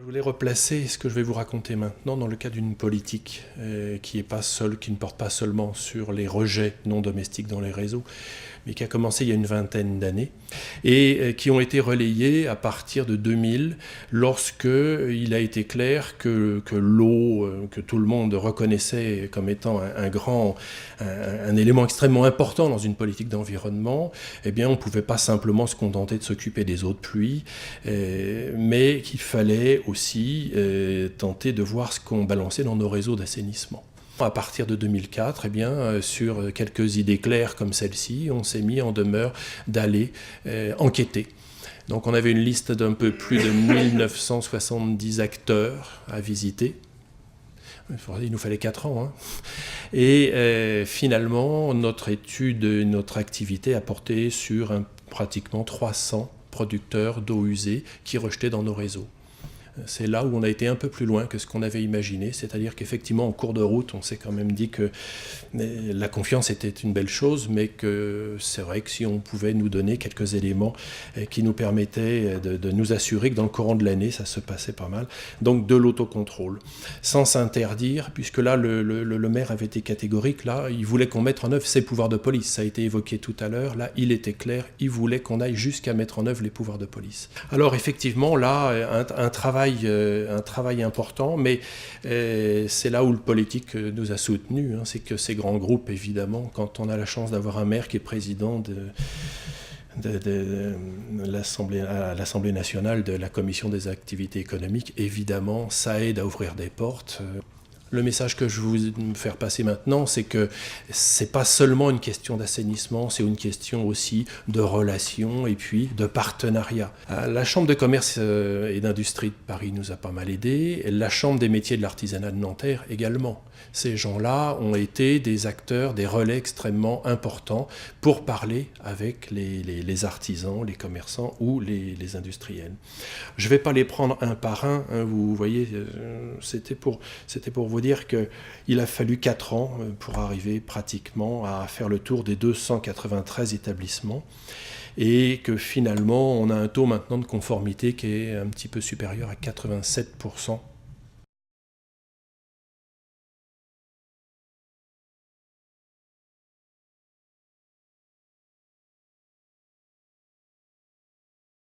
Je voulais replacer ce que je vais vous raconter maintenant dans le cadre d'une politique qui ne porte pas seulement sur les rejets non domestiques dans les réseaux, mais qui a commencé il y a une vingtaine d'années et qui ont été relayés à partir de 2000 lorsque il a été clair que l'eau, que tout le monde reconnaissait comme étant un élément extrêmement important dans une politique d'environnement, eh bien on ne pouvait pas simplement se contenter de s'occuper des eaux de pluie, mais qu'il fallait aussi tenter de voir ce qu'on balançait dans nos réseaux d'assainissement. À partir de 2004, eh bien, sur quelques idées claires comme celle-ci, on s'est mis en demeure d'aller enquêter. Donc on avait une liste d'un peu plus de 1970 acteurs à visiter. Il nous fallait 4 ans. Hein. Et finalement, notre étude, notre activité a porté sur pratiquement 300 producteurs d'eau usée qui rejetaient dans nos réseaux. C'est là où on a été un peu plus loin que ce qu'on avait imaginé, c'est-à-dire qu'effectivement, en cours de route, on s'est quand même dit que la confiance était une belle chose, mais que c'est vrai que si on pouvait nous donner quelques éléments qui nous permettaient de nous assurer que dans le courant de l'année, ça se passait pas mal. Donc de l'autocontrôle, sans s'interdire, puisque là, le maire avait été catégorique, là, il voulait qu'on mette en œuvre ses pouvoirs de police. Ça a été évoqué tout à l'heure, là, il était clair, il voulait qu'on aille jusqu'à mettre en œuvre les pouvoirs de police. Alors effectivement, là, un travail important, mais c'est là où le politique nous a soutenus. Hein, c'est que ces grands groupes, évidemment, quand on a la chance d'avoir un maire qui est président à l'Assemblée nationale de la Commission des activités économiques, évidemment, ça aide à ouvrir des portes. Le message que je veux vous faire passer maintenant, c'est que c'est pas seulement une question d'assainissement, c'est une question aussi de relations et puis de partenariat. La Chambre de commerce et d'industrie de Paris nous a pas mal aidés, la Chambre des métiers de l'artisanat de Nanterre également. Ces gens-là ont été des acteurs, des relais extrêmement importants pour parler avec les artisans, les commerçants ou les industriels. Je ne vais pas les prendre un par un, hein, vous voyez, c'était pour vous dire qu'il a fallu 4 ans pour arriver pratiquement à faire le tour des 293 établissements et que finalement on a un taux maintenant de conformité qui est un petit peu supérieur à 87%.